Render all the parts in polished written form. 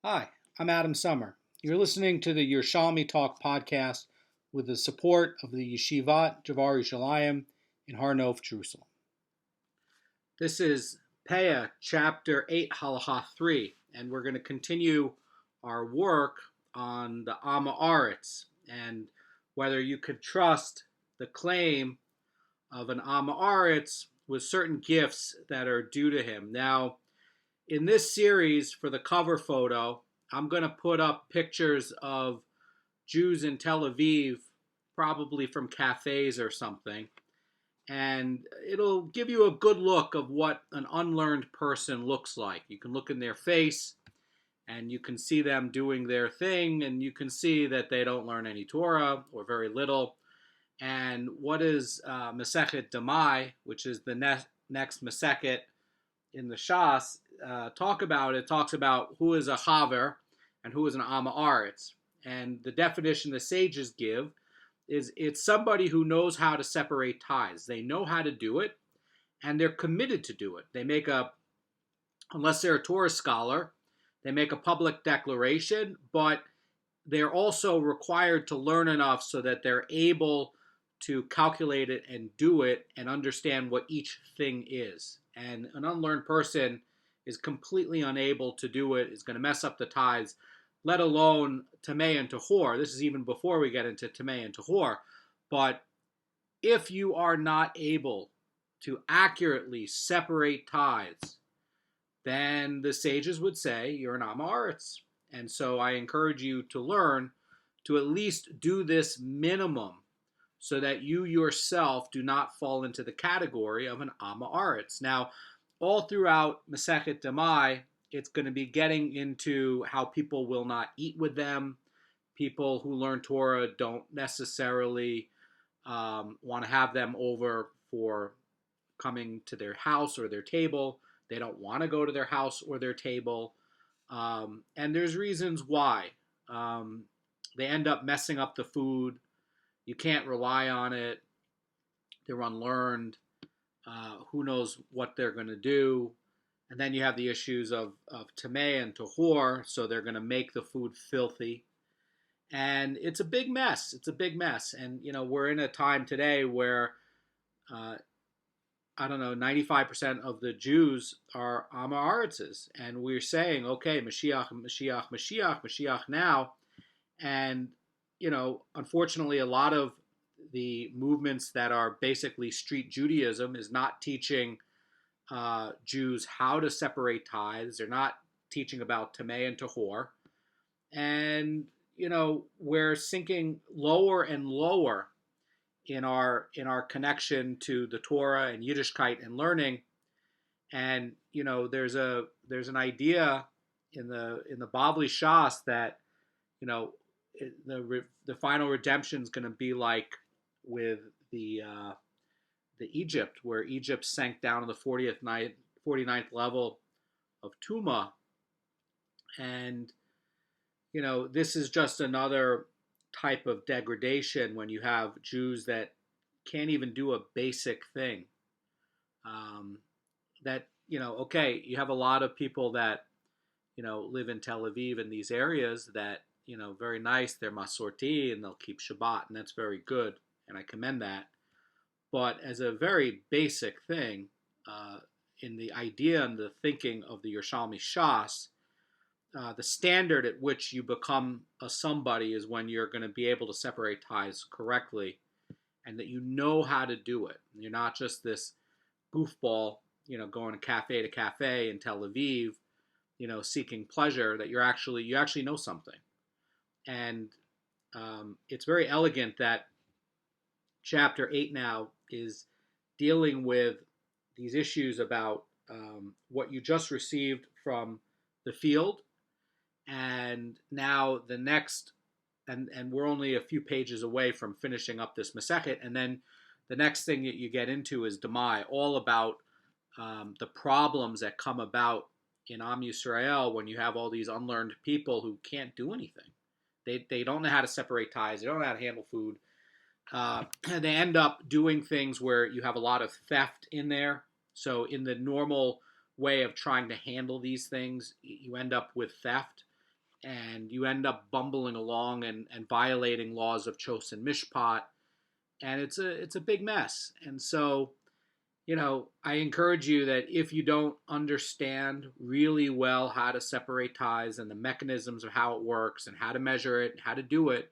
Hi, I'm Adam Summer. You're listening to the Yerushalmi Talk podcast with the support of the Yeshivat Javar Yerushalayim in Har Nof, Jerusalem. This is Peah, chapter 8, Halacha 3, and we're going to continue our work on the Am Haaretz and whether you could trust the claim of an Am Haaretz with certain gifts that are due to him. Now, in this series, for the cover photo, I'm going to put up pictures of Jews in Tel Aviv, probably from cafes or something, and it'll give you a good look of what an unlearned person looks like. You can look in their face, and you can see them doing their thing, and you can see that they don't learn any Torah, or very little. And what is Masechet Demai, which is the next Masechet in the Shas, talks about who is a Chaver and who is an Am Haaretz. And the definition the sages give is it's somebody who knows how to separate tithes. They know how to do it, and they're committed to do it. Unless they're a Torah scholar, they make a public declaration, but they're also required to learn enough so that they're able to calculate it and do it and understand what each thing is. And an unlearned person is completely unable to do it, is going to mess up the tithes, let alone Tamei and Tahor. This is even before we get into Tamei and Tahor. But if you are not able to accurately separate tithes, then the sages would say you're an Am Haaretz. And so I encourage you to learn to at least do this minimum so that you yourself do not fall into the category of an Am Haaretz. Now, all throughout Masechet Demai, it's going to be getting into how people will not eat with them. People who learn Torah don't necessarily want to have them over for coming to their house or their table. They don't want to go to their house or their table. And there's reasons why. They end up messing up the food. You can't rely on it. They're unlearned. Who knows what they're going to do? And then you have the issues of Tamei and Tahor, so they're going to make the food filthy. And it's a big mess. It's a big mess. And, we're in a time today where, 95% of the Jews are Am Haaretzes. And we're saying, okay, Mashiach, Mashiach, Mashiach, Mashiach now. And, unfortunately, a lot of the movements that are basically street Judaism is not teaching Jews how to separate tithes. They're not teaching about Tamei and Tahor. And, we're sinking lower and lower in our connection to the Torah and Yiddishkeit and learning. And, there's an idea in the Bavli Shas that, the final redemption is going to be like with the Egypt, where Egypt sank down to the 49th level of Tuma. And, this is just another type of degradation when you have Jews that can't even do a basic thing. You have a lot of people that, live in Tel Aviv and these areas that, very nice, they're Masorti and they'll keep Shabbat, and that's very good, and I commend that. But as a very basic thing, in the idea and the thinking of the Yerushalmi Shas, the standard at which you become a somebody is when you're going to be able to separate tithes correctly, and that you know how to do it. You're not just this goofball, going to cafe in Tel Aviv, seeking pleasure. That you actually know something, and it's very elegant that chapter 8 now is dealing with these issues about what you just received from the field, and now the next, and we're only a few pages away from finishing up this Masechet, and then the next thing that you get into is Demai, all about the problems that come about in Am Yisrael when you have all these unlearned people who can't do anything. They don't know how to separate tithes. They don't know how to handle food. They end up doing things where you have a lot of theft in there. So in the normal way of trying to handle these things, you end up with theft. and you end up bumbling along and violating laws of Chos and Mishpat, and it's a big mess. And so, I encourage you that if you don't understand really well how to separate tithes and the mechanisms of how it works and how to measure it and how to do it,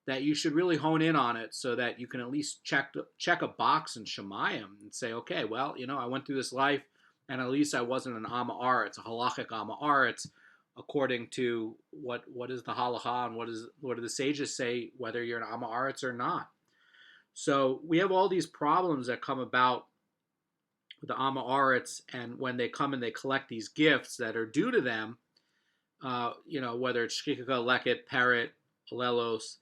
that you should really hone in on it so that you can at least check a box in Shemayim and say, okay, well, I went through this life and at least I wasn't an Am Haaretz, a halachic Am Haaretz, according to what is the halacha and what do the sages say, whether you're an Am Haaretz or not. So we have all these problems that come about with the Am Haaretz, and when they come and they collect these gifts that are due to them, whether it's shkika, leket, peret, alelos,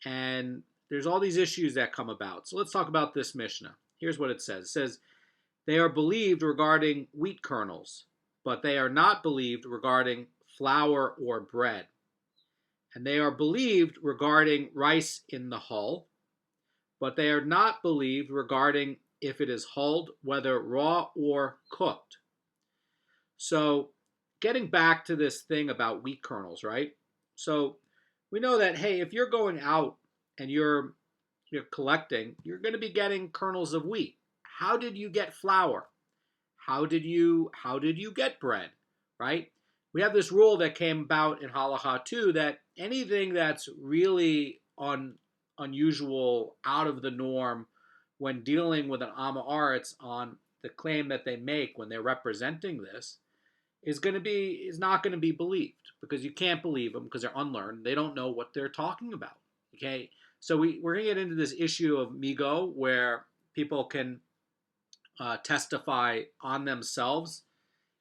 and there's all these issues that come about. So let's talk about this Mishnah. Here's what it says. It says, they are believed regarding wheat kernels, but they are not believed regarding flour or bread. And they are believed regarding rice in the hull, but they are not believed regarding if it is hulled, whether raw or cooked. So getting back to this thing about wheat kernels, right? So we know that, hey, if you're going out and you're collecting, you're going to be getting kernels of wheat. How did you get flour? How did you get bread, right? We have this rule that came about in Halacha too, that anything that's really unusual, out of the norm, when dealing with an Am Haaretz on the claim that they make when they're representing this, is not going to be believed, because you can't believe them because they're unlearned. They don't know what they're talking about. Okay, so we're going to get into this issue of migo, where people can testify on themselves,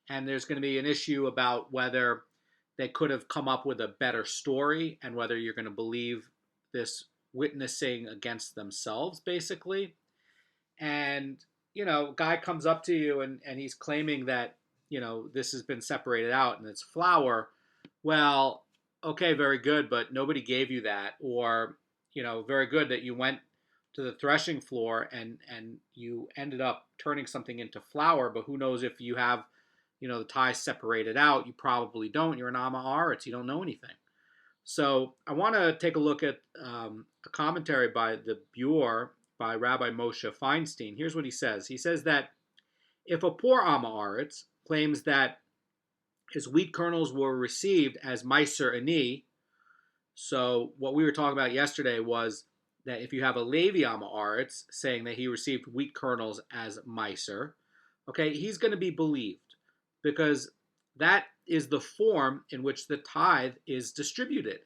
and there's going to be an issue about whether they could have come up with a better story and whether you're going to believe this witnessing against themselves, basically. And guy comes up to you and he's claiming that this has been separated out and it's flour. Well, okay, very good, but nobody gave you that. Or very good that you went to the threshing floor and you ended up turning something into flour, but who knows if you have the tithes separated out. You probably don't. You're an Am Haaretz. You don't know anything. So I want to take a look at a commentary by the Beur by Rabbi Moshe Feinstein. Here's what he says. He says that if a poor Am Haaretz claims that his wheat kernels were received as Maaser Ani, so what we were talking about yesterday was that if you have a Levi Am Haaretz saying that he received wheat kernels as Maaser, okay, he's going to be believed, because that is the form in which the tithe is distributed.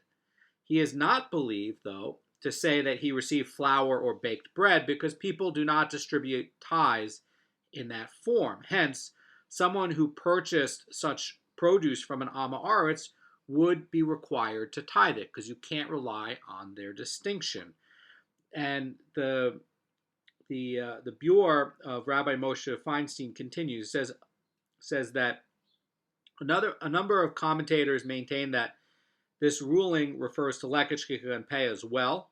He is not believed, though, to say that he received flour or baked bread, because people do not distribute tithes in that form. Hence, someone who purchased such produce from an Am Haaretz would be required to tithe it, because you can't rely on their distinction. And the Beur of Rabbi Moshe Feinstein continues, says that a number of commentators maintain that this ruling refers to leket, shkika, and peah as well,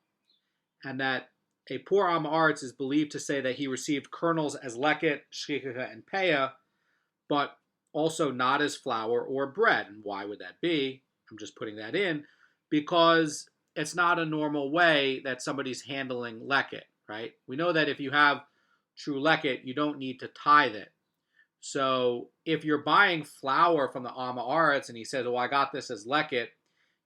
and that a poor Am Haaretz is believed to say that he received kernels as leket, shkika, and peah, but also not as flour or bread. And why would that be? I'm just putting that in because it's not a normal way that somebody's handling leket, right? We know that if you have true leket, you don't need to tithe it. So if you're buying flour from the Am Haaretz and he says, "Oh, I got this as leket,"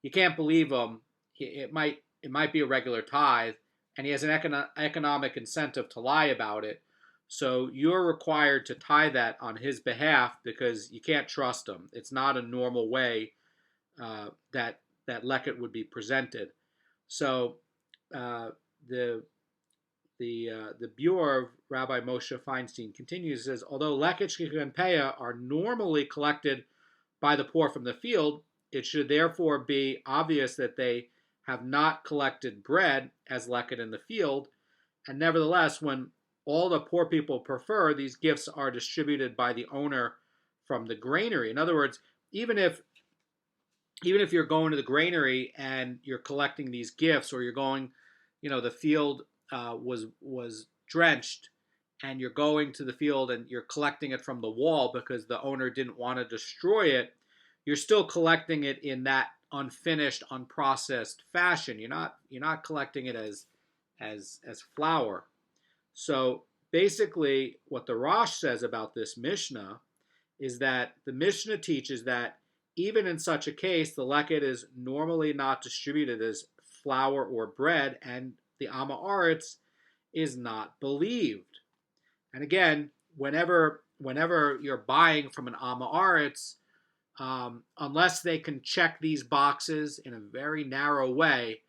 you can't believe him. It might be a regular tithe, and he has an economic incentive to lie about it. So you're required to tithe that on his behalf, because you can't trust him. It's not a normal way that leket would be presented. So the Beur of Rabbi Moshe Feinstein continues, says, although leket, shkika, and peah are normally collected by the poor from the field, it should therefore be obvious that they have not collected bread as leket in the field. And nevertheless, when all the poor people prefer, these gifts are distributed by the owner from the granary. In other words, even if you're going to the granary and you're collecting these gifts, or you're going, the field was drenched, and you're going to the field and you're collecting it from the wall because the owner didn't want to destroy it, you're still collecting it in that unfinished, unprocessed fashion. You're not collecting it as flour. So basically, what the Rosh says about this Mishnah is that the Mishnah teaches that even in such a case, the leket is normally not distributed as flour or bread, and the Am Haaretz is not believed. And again, whenever you're buying from an Am Haaretz, unless they can check these boxes in a very narrow way,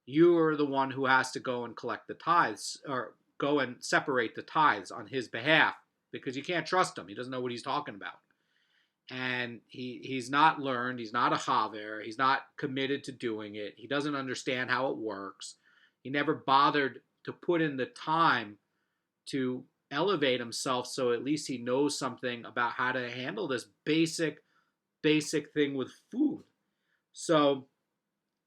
you are the one who has to go and collect the tithes, or go and separate the tithes on his behalf, because you can't trust him. He doesn't know what he's talking about. And he's not learned, he's not a chaver, he's not committed to doing it, he doesn't understand how it works, he never bothered to put in the time to elevate himself, so at least he knows something about how to handle this basic thing with food. So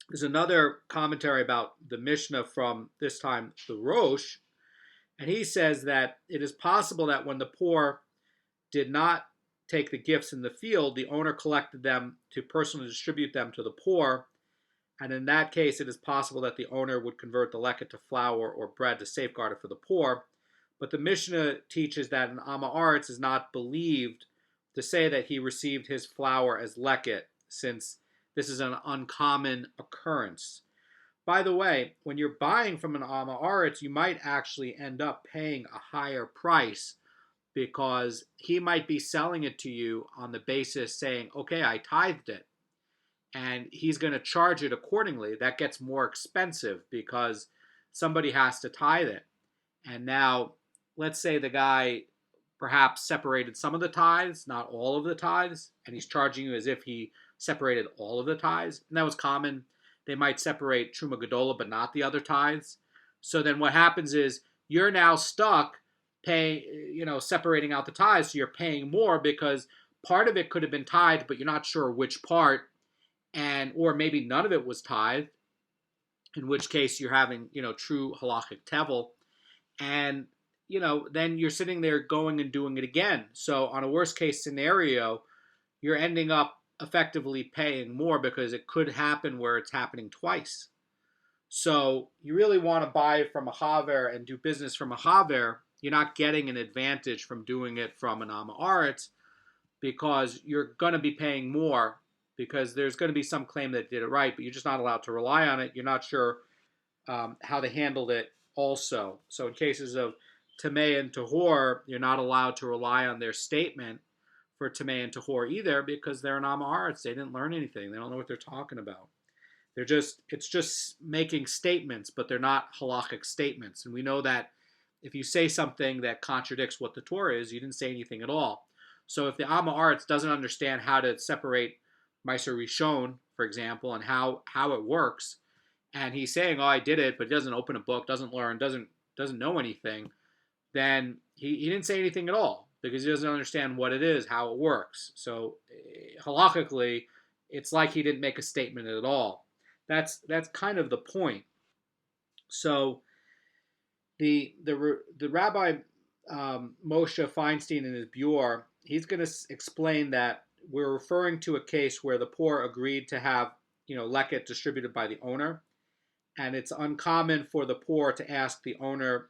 there's another commentary about the Mishnah from this time, the Rosh, and he says that it is possible that when the poor did not take the gifts in the field, the owner collected them to personally distribute them to the poor, and in that case it is possible that the owner would convert the leket to flour or bread to safeguard it for the poor. But the Mishnah teaches that an Am Haaretz is not believed to say that he received his flour as leket, since this is an uncommon occurrence. By the way, when you're buying from an Am Haaretz, you might actually end up paying a higher price, because he might be selling it to you on the basis saying, okay, I tithed it, and he's going to charge it accordingly. That gets more expensive because somebody has to tithe it. And now, let's say the guy perhaps separated some of the tithes, not all of the tithes, and he's charging you as if he separated all of the tithes. And that was common. They might separate Truma Gedola, but not the other tithes. So then what happens is you're now stuck separating out the tithes, so you're paying more because part of it could have been tithed, but you're not sure which part, or maybe none of it was tithed, in which case you're having, true halachic tevel, and, then you're sitting there going and doing it again. So on a worst case scenario, you're ending up effectively paying more because it could happen where it's happening twice. So you really want to buy from a haver and do business from a haver. You're not getting an advantage from doing it from an Am Haaretz, because you're going to be paying more, because there's going to be some claim that did it right, but you're just not allowed to rely on it. You're not sure how they handled it also. So in cases of Tameh and Tahor, you're not allowed to rely on their statement for Tameh and Tahor either, because they're an Am Haaretz. They didn't learn anything. They don't know what they're talking about. It's just making statements, but they're not halachic statements. And we know that if you say something that contradicts what the Torah is, you didn't say anything at all. So if the Am Haaretz doesn't understand how to separate Maaser Rishon, for example, and how it works, and he's saying, "Oh, I did it," but he doesn't open a book, doesn't learn, doesn't know anything, then he didn't say anything at all, because he doesn't understand what it is, how it works. So halachically, it's like he didn't make a statement at all. That's kind of the point. So the Rabbi Moshe Feinstein in his Beur, he's going to explain that we're referring to a case where the poor agreed to have leket distributed by the owner, and it's uncommon for the poor to ask the owner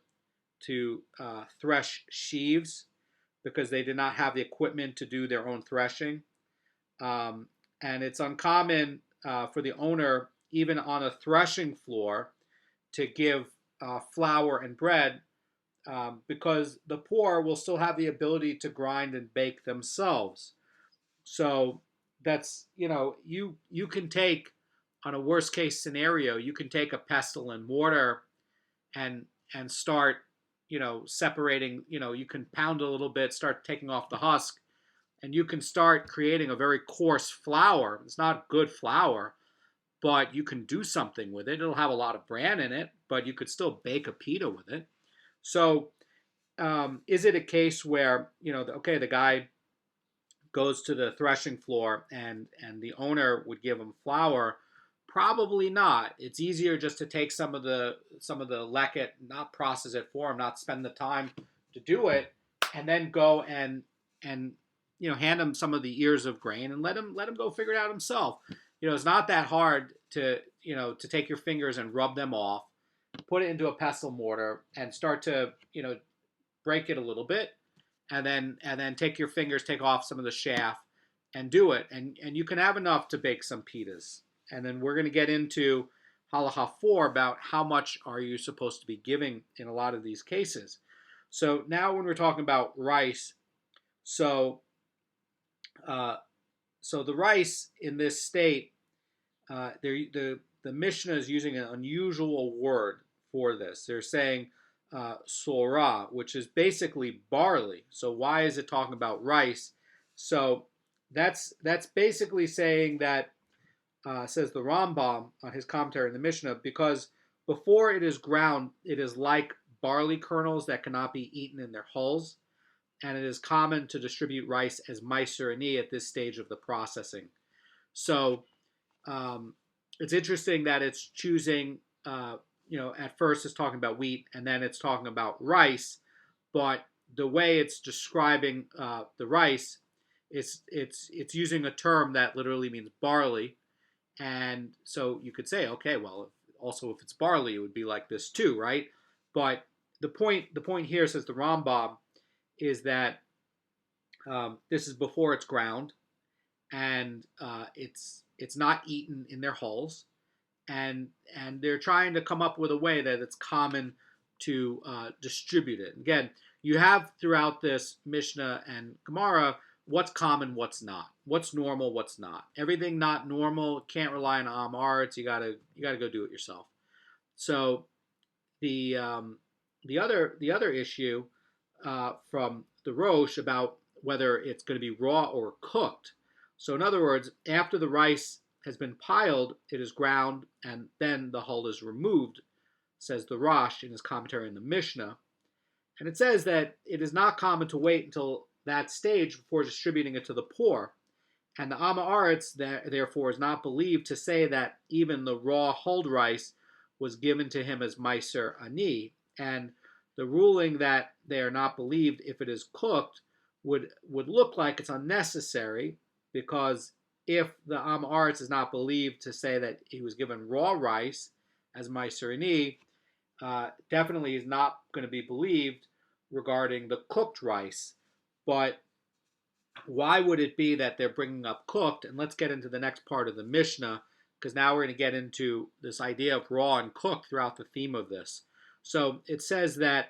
to thresh sheaves, because they did not have the equipment to do their own threshing, and it's uncommon for the owner, even on a threshing floor, to give flour and bread, because the poor will still have the ability to grind and bake themselves. So that's, you can take, on a worst case scenario, you can take a pestle and mortar and start, separating, you can pound a little bit, start taking off the husk, and you can start creating a very coarse flour. It's not good flour, but you can do something with it. It'll have a lot of bran in it, but you could still bake a pita with it. So is it a case where, the guy goes to the threshing floor and the owner would give him flour? Probably not. It's easier just to take some of the leket, not process it for him, not spend the time to do it, and then go and hand him some of the ears of grain and let him go figure it out himself. it's not that hard to take your fingers and rub them off, put it into a pestle mortar, and start to break it a little bit, and then take your fingers, take off some of the chaff, and do it, and you can have enough to bake some pitas. And then we're going to get into Halacha 4 about how much are you supposed to be giving in a lot of these cases. So now when we're talking about rice, so the rice in this state, the Mishnah is using an unusual word for this. They're saying sorah, which is basically barley. So why is it talking about rice? So that's basically saying that, says the Rambam on his commentary in the Mishnah, because before it is ground, it is like barley kernels that cannot be eaten in their hulls, and it is common to distribute rice as Maaser Ani at this stage of the processing. So it's interesting that it's choosing, at first it's talking about wheat, and then it's talking about rice, but the way it's describing the rice, it's using a term that literally means barley, and so you could say, okay, well, also if it's barley, it would be like this too, right? But the point here, says the Rambam, is that this is before it's ground, and it's not eaten in their hulls, and they're trying to come up with a way that it's common to distribute it. Again, you have throughout this Mishnah and Gemara what's common, what's not, what's normal, what's not. Everything not normal can't rely on Am Haaretz. You gotta go do it yourself. So the other issue from the Rosh about whether it's going to be raw or cooked. So in other words, after the rice has been piled, it is ground, and then the hull is removed, says the Rosh in his commentary in the Mishnah. And it says that it is not common to wait until that stage before distributing it to the poor. And the Am Haaretz, therefore, is not believed to say that even the raw hulled rice was given to him as Maaser Ani. And the ruling that they are not believed if it is cooked would look like it's unnecessary, because if the Am Haaretz is not believed to say that he was given raw rice as Maaser Ani, definitely is not going to be believed regarding the cooked rice. But why would it be that they're bringing up cooked? And let's get into the next part of the Mishnah, because now we're going to get into this idea of raw and cooked throughout the theme of this. So it says that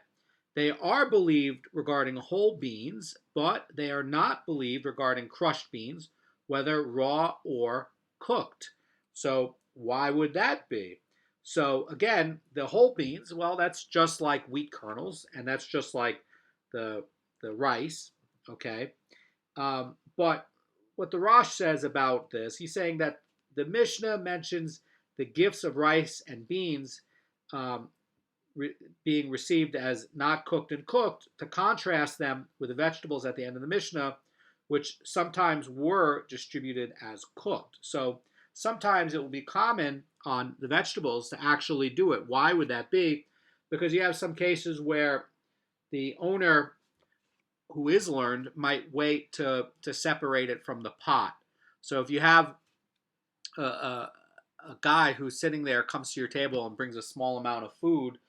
they are believed regarding whole beans, but they are not believed regarding crushed beans, whether raw or cooked. So why would that be? So again, the whole beans, well, that's just like wheat kernels, and that's just like the rice, okay? But what the Rosh says about this, he's saying that the Mishnah mentions the gifts of rice and beans being received as not cooked and cooked, to contrast them with the vegetables at the end of the Mishnah, which sometimes were distributed as cooked. So sometimes it will be common on the vegetables to actually do it. Why would that be? Because you have some cases where the owner who is learned might wait to separate it from the pot. So if you have a guy who's sitting there, comes to your table and brings a small amount of food,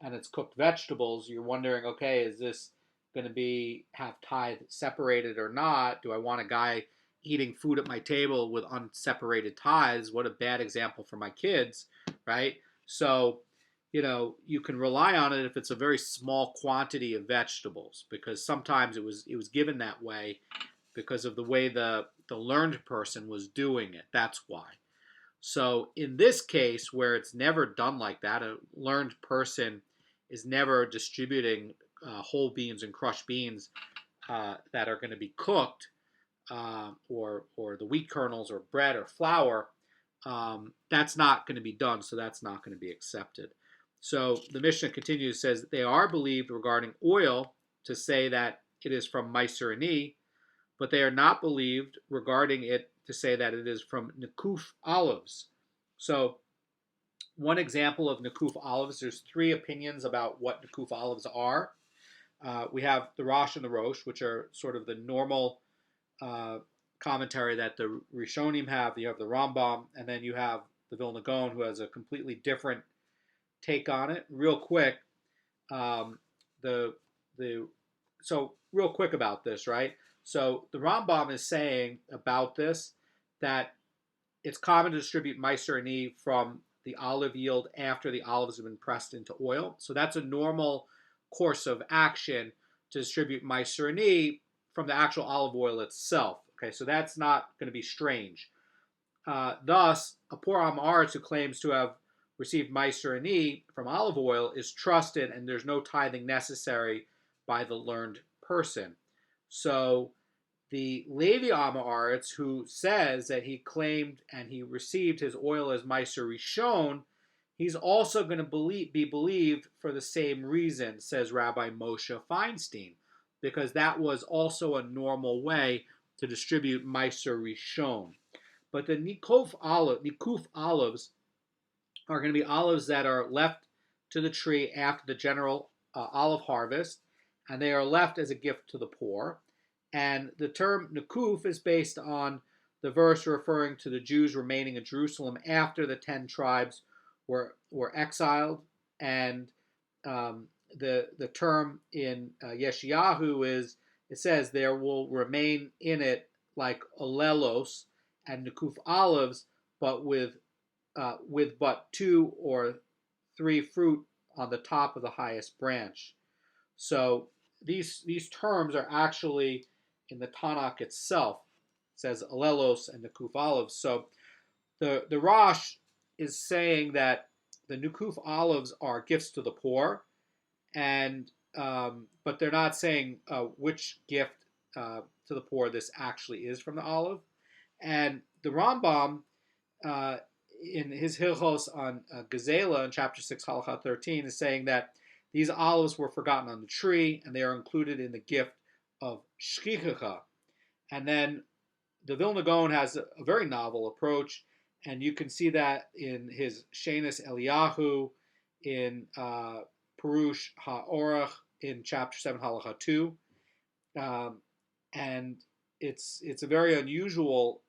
and it's cooked vegetables, you're wondering, okay, is this going to have tithe separated or not? Do I want a guy eating food at my table with unseparated tithes? What a bad example for my kids, right? So, you can rely on it if it's a very small quantity of vegetables, because sometimes it was given that way because of the way the learned person was doing it. That's why. So in this case, where it's never done like that, a learned person is never distributing whole beans and crushed beans that are going to be cooked, or the wheat kernels or bread or flour. That's not going to be done, so that's not going to be accepted. So the Mishnah continues, says that they are believed regarding oil to say that it is from Maaser Ani, but they are not believed regarding it to say that it is from Nekuf olives. So one example of Nekuf olives, there's three opinions about what Nekuf olives are. We have the Rosh and the Rosh, which are sort of the normal commentary that the Rishonim have. You have the Rambam, and then you have the Vilna Goan, who has a completely different take on it. Real quick, the so real quick about this, right? So the Rambam is saying about this that it's common to distribute Maaser Ani from the olive yield after the olives have been pressed into oil. So that's a normal course of action to distribute Maaser Ani from the actual olive oil itself. Okay, so that's not going to be strange. Thus, a poor Am Haaretz who claims to have received Maaser Ani from olive oil is trusted, and there's no tithing necessary by the learned person. So the Levi Am Haaretz, who says that he claimed and he received his oil as Maaser Rishon, he's also going to be believed for the same reason, says Rabbi Moshe Feinstein, because that was also a normal way to distribute Maaser Rishon. But the Nikuf olives are going to be olives that are left to the tree after the general olive harvest, and they are left as a gift to the poor. And the term Nikuf is based on the verse referring to the Jews remaining in Jerusalem after the 10 tribes were exiled. And the term in Yeshayahu is, it says, there will remain in it like olelos and Nikuf olives, but with but 2 or 3 fruit on the top of the highest branch. So these terms are actually in the Tanakh itself. It says alelos and Nikuf olives. So the Rosh is saying that the Nikuf olives are gifts to the poor, and but they're not saying which gift to the poor this actually is from the olive. And the Rambam, in his Hilchos on Gazela in chapter 6, Halacha 13, is saying that these olives were forgotten on the tree, and they are included in the gift of shchicha. And then the Vilna Goan has a very novel approach, and you can see that in his Shenis Eliyahu, in Perush HaOrach, in chapter 7, Halacha 2. And it's a very unusual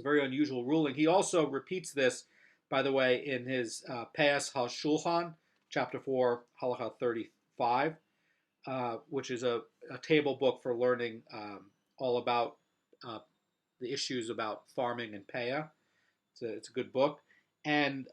ruling. He also repeats this, by the way, in his Peah HaShulchan, chapter 4, Halacha 35, which is a table book for learning all about the issues about farming and Peah. It's a good book. And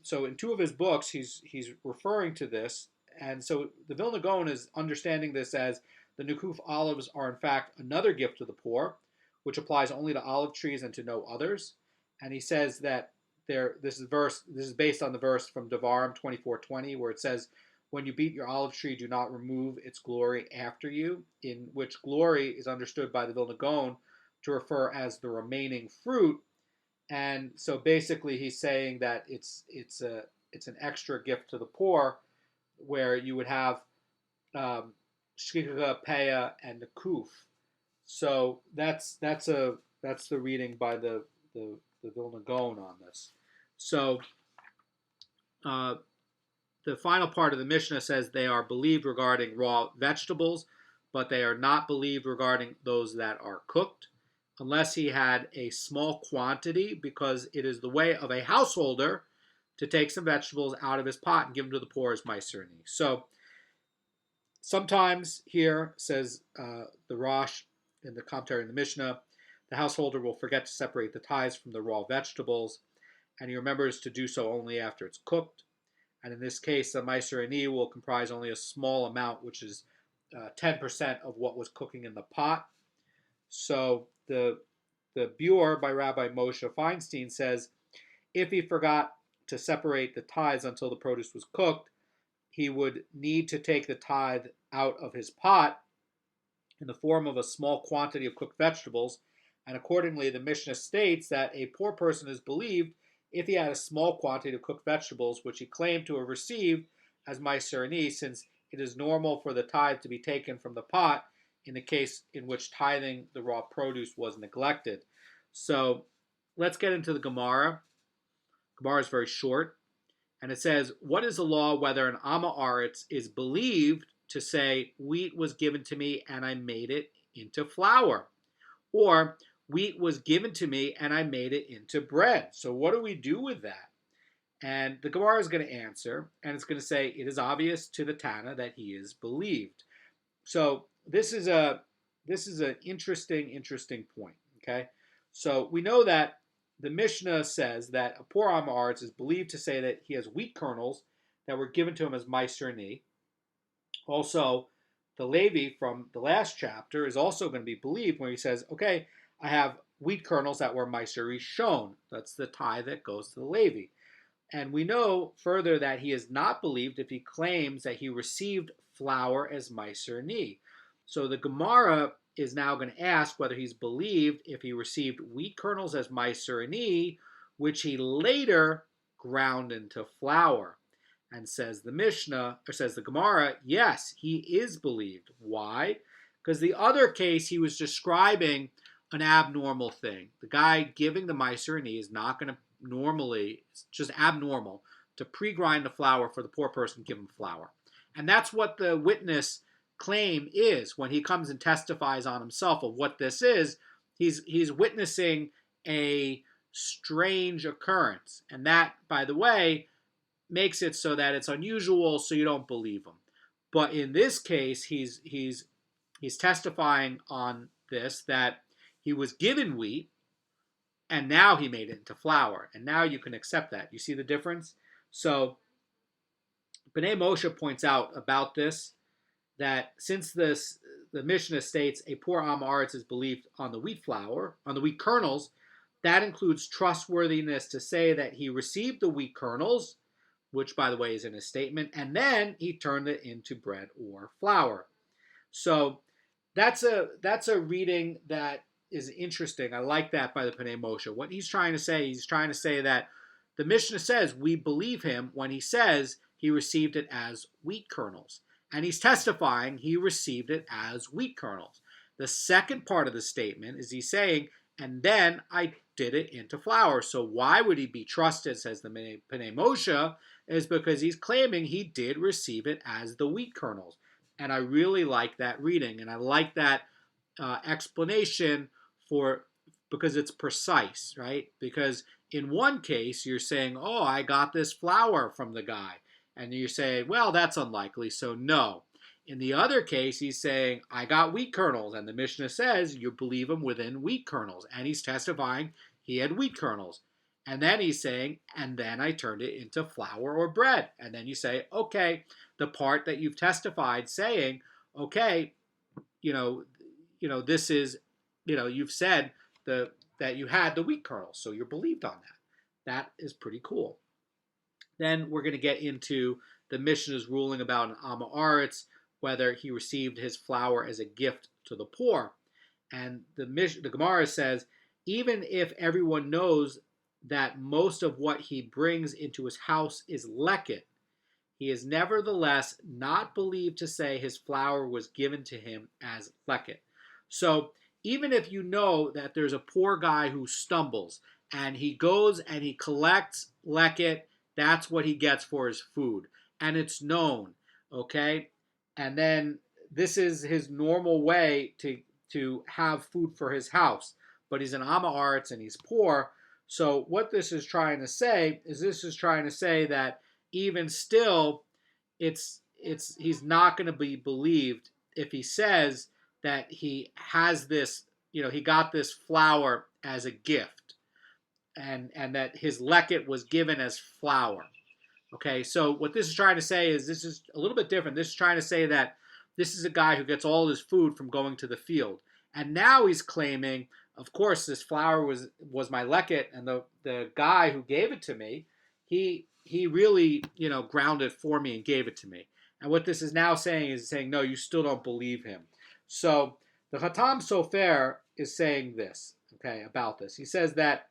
so in 2 of his books, he's referring to this. And so the Vilna Goan is understanding this as the Nikuf olives are in fact another gift to the poor, which applies only to olive trees and to no others. And he says that this is based on the verse from Devarim 24:20, where it says, "When you beat your olive tree, do not remove its glory after you," in which glory is understood by the Vilna Goan to refer as the remaining fruit. And so basically he's saying that it's an extra gift to the poor, where you would have shchicha, peah, and the kuf. So that's the reading by the Vilna Goan on this. So the final part of the Mishnah says they are believed regarding raw vegetables, but they are not believed regarding those that are cooked, unless he had a small quantity, because it is the way of a householder to take some vegetables out of his pot and give them to the poor as Maaser Ani. So sometimes here, says the Rosh in the commentary in the Mishnah, the householder will forget to separate the tithes from the raw vegetables, and he remembers to do so only after it's cooked. And in this case, the Maaser Ani will comprise only a small amount, which is 10% of what was cooking in the pot. So the Beur by Rabbi Moshe Feinstein says, if he forgot to separate the tithes until the produce was cooked, he would need to take the tithe out of his pot in the form of a small quantity of cooked vegetables, and accordingly the Mishnah states that a poor person is believed if he had a small quantity of cooked vegetables, which he claimed to have received as Maaser Ani, since it is normal for the tithe to be taken from the pot in the case in which tithing the raw produce was neglected. So let's get into the Gemara. Gemara is very short, and it says, what is the law whether an Am Haaretz is believed to say, wheat was given to me and I made it into flour? Or wheat was given to me and I made it into bread. So what do we do with that? And the Gemara is going to answer, and it's going to say it is obvious to the Tana that he is believed. So this is an interesting point. Okay, so we know that the Mishnah says that a poor Am Haaretz is believed to say that he has wheat kernels that were given to him as Maaser Ani. Also, the Levi from the last chapter is also going to be believed when he says, okay, I have wheat kernels that were Maaser Rishon. That's the tithe that goes to the Levi. And we know further that he is not believed if he claims that he received flour as Maaser Ani. So the Gemara is now going to ask whether he's believed if he received wheat kernels as Maaser Ani, which he later ground into flour. And says the Mishnah, or says the Gemara, yes, he is believed. Why? Because the other case, he was describing an abnormal thing. The guy giving the Maaser Ani is not going to normally, it's just abnormal to pre-grind the flour for the poor person, give him flour. And that's what the witness claim is when he comes and testifies on himself of what this is. He's witnessing a strange occurrence. And that, by the way, makes it so that it's unusual, so you don't believe him. But in this case, he's testifying on this that he was given wheat, and now he made it into flour, and now you can accept that. You see the difference? So Bnei Moshe points out about this that since the Mishnah states a poor Am Haaretz is believed on the wheat flour, on the wheat kernels, that includes trustworthiness to say that he received the wheat kernels, which, by the way, is in his statement, and then he turned it into bread or flour. So that's a reading that is interesting. I like that by the Bnei Moshe. What he's trying to say that the Mishnah says we believe him when he says he received it as wheat kernels. And he's testifying he received it as wheat kernels. The second part of the statement is he's saying, and then I did it into flour. So why would he be trusted, says the Bnei Moshe, is because he's claiming he did receive it as the wheat kernels. And I really like that reading, and I like that explanation because it's precise, right? Because in one case, you're saying, oh, I got this flour from the guy. And you say, well, that's unlikely, so no. In the other case, he's saying, I got wheat kernels. And the Mishnah says you believe him within wheat kernels. And he's testifying he had wheat kernels. And then he's saying, and then I turned it into flour or bread. And then you say, okay, the part that you've testified saying, okay, this is, you've said that you had the wheat kernels. So you're believed on that. That is pretty cool. Then we're going to get into the Mishnah's ruling about an Am Haaretz, whether he received his flour as a gift to the poor. And the Gemara says, even if everyone knows that most of what he brings into his house is leket, he is nevertheless not believed to say his flour was given to him as leket. So even if you know that there's a poor guy who stumbles and he goes and he collects leket, that's what he gets for his food. And it's known, okay? And then this is his normal way to have food for his house. But he's an Am Haaretz and he's poor. So what this is trying to say is that even still, he's not going to be believed if he says that he has this, he got this flour as a gift, and that his leket was given as flour. Okay, so what this is trying to say is this is a little bit different. This is trying to say that this is a guy who gets all his food from going to the field, and now he's claiming, of course, this flour was my leket, and the guy who gave it to me, he really ground it for me and gave it to me. And what this is now saying is no, you still don't believe him. So the Chatam Sofer is saying this, okay, about this. He says that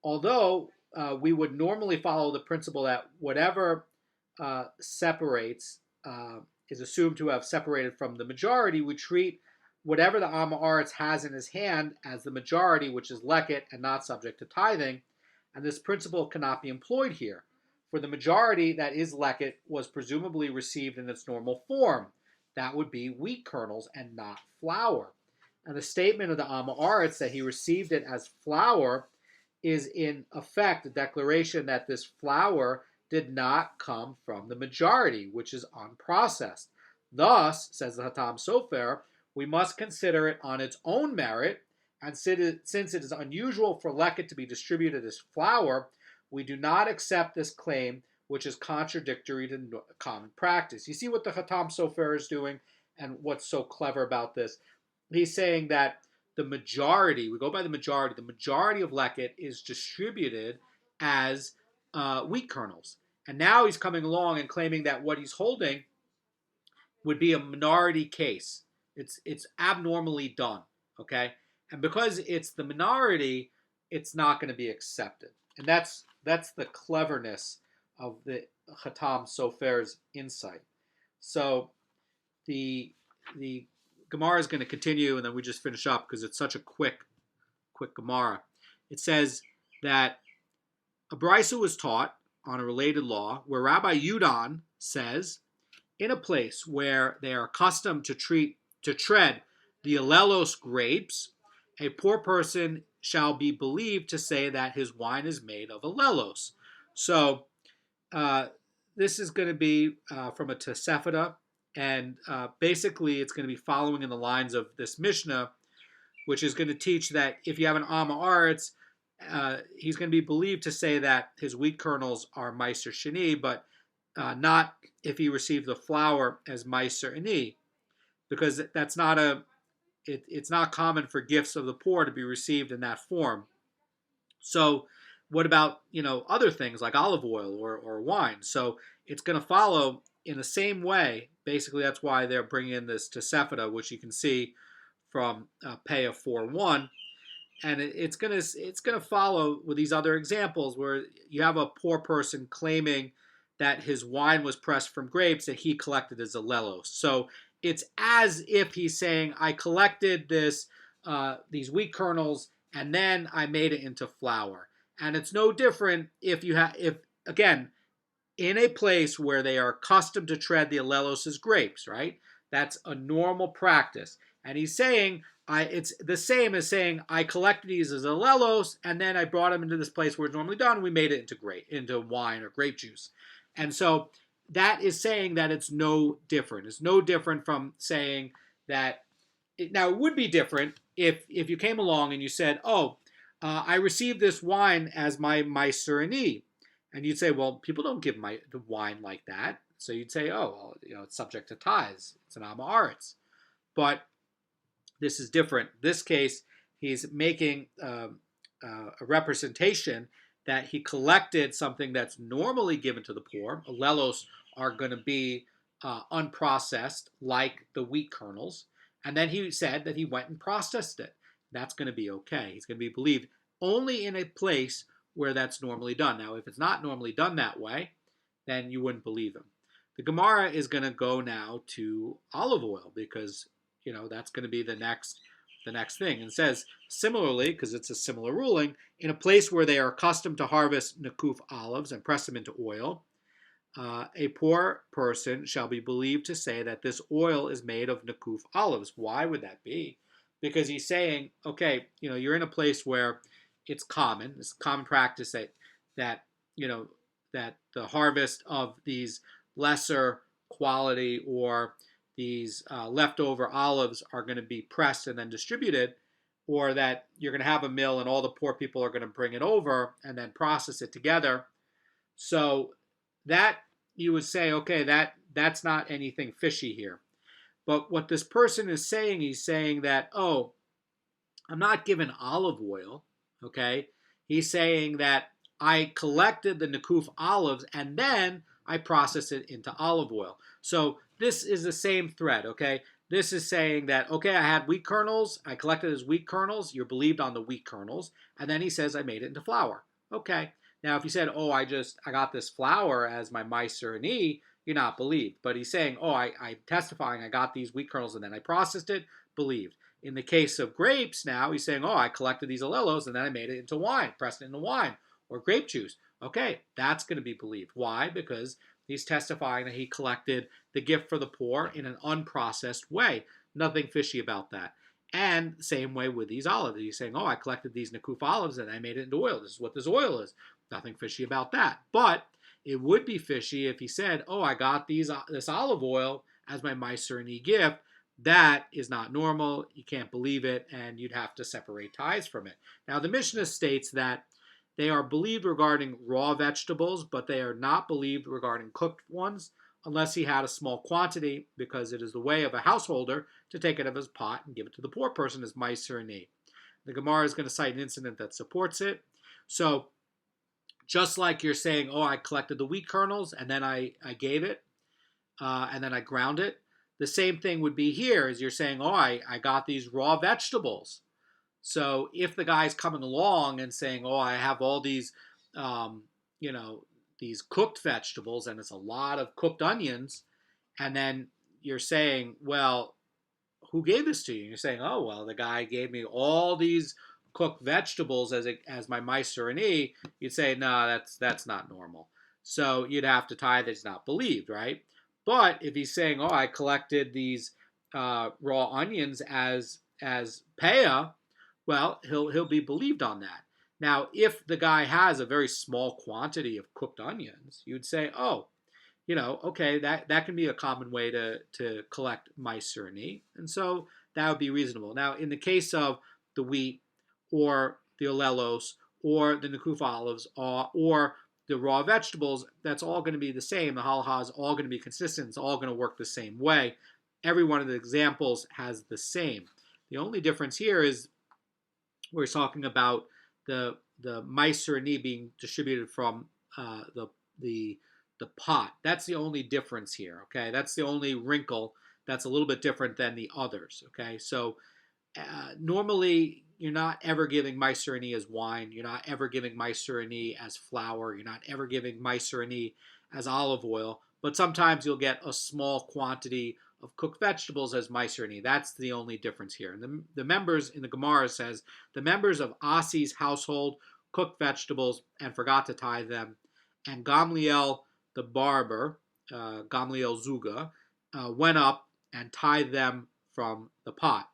although we would normally follow the principle that whatever separates is assumed to have separated from the majority, we treat whatever the Am Haaretz has in his hand as the majority, which is leket and not subject to tithing. And this principle cannot be employed here. For the majority that is leket was presumably received in its normal form. That would be wheat kernels and not flour. And the statement of the Am Haaretz that he received it as flour is in effect a declaration that this flour did not come from the majority, which is unprocessed. Thus, says the Hatam Sofer, we must consider it on its own merit, and since it is unusual for leket to be distributed as flour, we do not accept this claim, which is contradictory to common practice. You see what the Hatam Sofer is doing, and what's so clever about this? He's saying that the majority, we go by the majority of leket is distributed as wheat kernels. And now he's coming along and claiming that what he's holding would be a minority case. It's abnormally done, okay? And because it's the minority, it's not going to be accepted. And that's the cleverness of the Hatam Sofer's insight. So the Gemara is going to continue, and then we just finish up because it's such a quick Gemara. It says that a brisa was taught on a related law where Rabbi Yudan says, in a place where they are accustomed to tread the alelos grapes, a poor person shall be believed to say that his wine is made of alelos. So this is going to be from a Tosefta, and basically it's going to be following in the lines of this Mishnah, which is going to teach that if you have an Am Haaretz, he's going to be believed to say that his wheat kernels are Maaser Ani, but not if he received the flour as Maaser Ani, because that's not it's not common for gifts of the poor to be received in that form. So what about other things like olive oil or wine? So it's going to follow in the same way. Basically, that's why they're bringing in this Tosefta, which you can see from Peah 4:1. And it's gonna follow with these other examples where you have a poor person claiming that his wine was pressed from grapes that he collected as alelos. So it's as if he's saying, I collected these wheat kernels and then I made it into flour. And it's no different if again, in a place where they are accustomed to tread the alelos as grapes, right? That's a normal practice. And he's saying, it's the same as saying, I collected these as alelos, and then I brought them into this place where it's normally done, and we made it into wine or grape juice. And so that is saying that it's no different. It's no different from saying that, now it would be different if you came along and you said, I received this wine as my Maaser Ani. And you'd say, well, people don't give the wine like that. So you'd say, it's subject to tithes. It's an Am Haaretz. But this is different. This case, he's making a representation that he collected something that's normally given to the poor. Alelos are going to be unprocessed, like the wheat kernels. And then he said that he went and processed it. That's going to be okay. He's going to be believed only in a place where that's normally done. Now, if it's not normally done that way, then you wouldn't believe him. The Gemara is going to go now to olive oil because that's going to be the next thing. And it says similarly, because it's a similar ruling, in a place where they are accustomed to harvest nakuf olives and press them into oil, a poor person shall be believed to say that this oil is made of nakuf olives. Why would that be? Because he's saying, okay, you're in a place where it's common practice that the harvest of these lesser quality or these leftover olives are going to be pressed and then distributed, or that you're going to have a mill and all the poor people are going to bring it over and then process it together. So that you would say, okay, that's not anything fishy here. But what this person is saying, he's saying that, I'm not given olive oil, okay? He's saying that I collected the nakuf olives and then I processed it into olive oil. So this is the same thread, okay? This is saying that, okay, I had wheat kernels, I collected as wheat kernels, you're believed on the wheat kernels, and then he says I made it into flour. Okay. Now if you said, I got this flour as my Maaser Ani, you're not believed. But he's saying, I'm testifying I got these wheat kernels and then I processed it, believed. In the case of grapes now, he's saying, I collected these alelos and then I made it into wine, pressed it into wine or grape juice. Okay, that's going to be believed. Why? Because he's testifying that he collected the gift for the poor in an unprocessed way. Nothing fishy about that. And same way with these olives. He's saying, oh, I collected these Nakuf olives and I made it into oil. This is what this oil is. Nothing fishy about that. But it would be fishy if he said, oh, I got this olive oil as my Maaser Ani gift. That is not normal. You can't believe it, and you'd have to separate tithes from it. Now, the Mishnah states that they are believed regarding raw vegetables, but they are not believed regarding cooked ones, unless he had a small quantity, because it is the way of a householder to take it out of his pot and give it to the poor person as Maaser Ani. The Gemara is going to cite an incident that supports it. So, just like you're saying, oh, I collected the wheat kernels and then I gave it, and then I ground it. The same thing would be here, is you're saying, oh, I got these raw vegetables. So if the guy's coming along and saying, oh, I have all these, these cooked vegetables, and it's a lot of cooked onions, and then you're saying, well, who gave this to you? And you're saying, oh, well, the guy gave me all these cooked vegetables as my Maaser Ani. You'd say, no, that's not normal. So you'd have to tithe that it's not believed, right? But if he's saying, oh, I collected these raw onions as Peah, well, he'll be believed on that. Now, if the guy has a very small quantity of cooked onions, you'd say, oh, okay, that can be a common way to collect Maaser Ani, and so that would be reasonable. Now, in the case of the wheat or the alelos or the Nakuf olives or the raw vegetables, that's all going to be the same. The halacha is all going to be consistent. It's all going to work the same way. Every one of the examples has the same. The only difference here is we're talking about the Maaser Ani being distributed from the pot. That's the only difference here. Okay, that's the only wrinkle that's a little bit different than the others. Okay, so normally you're not ever giving Maaser Ani as wine. You're not ever giving Maaser Ani as flour. You're not ever giving Maaser Ani as olive oil. But sometimes you'll get a small quantity of cooked vegetables as Maaser Ani. That's the only difference here. And the members in the Gemara says the members of Asi's household cooked vegetables and forgot to tithe them, and Gamliel the barber, Gamliel Zuga, went up and tied them from the pot.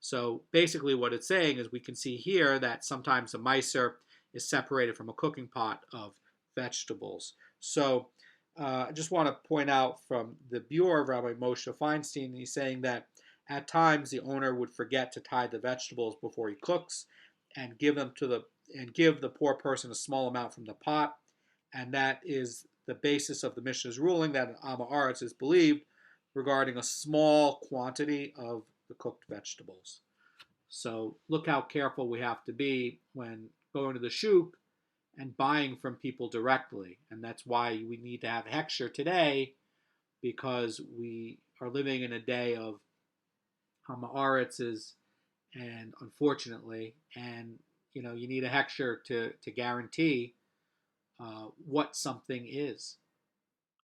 So basically what it's saying is we can see here that sometimes the Maaser is separated from a cooking pot of vegetables. So I just want to point out from the Beur of Rabbi Moshe Feinstein, he's saying that at times the owner would forget to tie the vegetables before he cooks and give the poor person a small amount from the pot, and that is the basis of the Mishnah's ruling that an Am Haaretz is believed regarding a small quantity of the cooked vegetables. So look how careful we have to be when going to the shuk and buying from people directly. And that's why we need to have hechsher today, because we are living in a day of Am Haaretzes, and unfortunately, and you need a hechsher to guarantee what something is.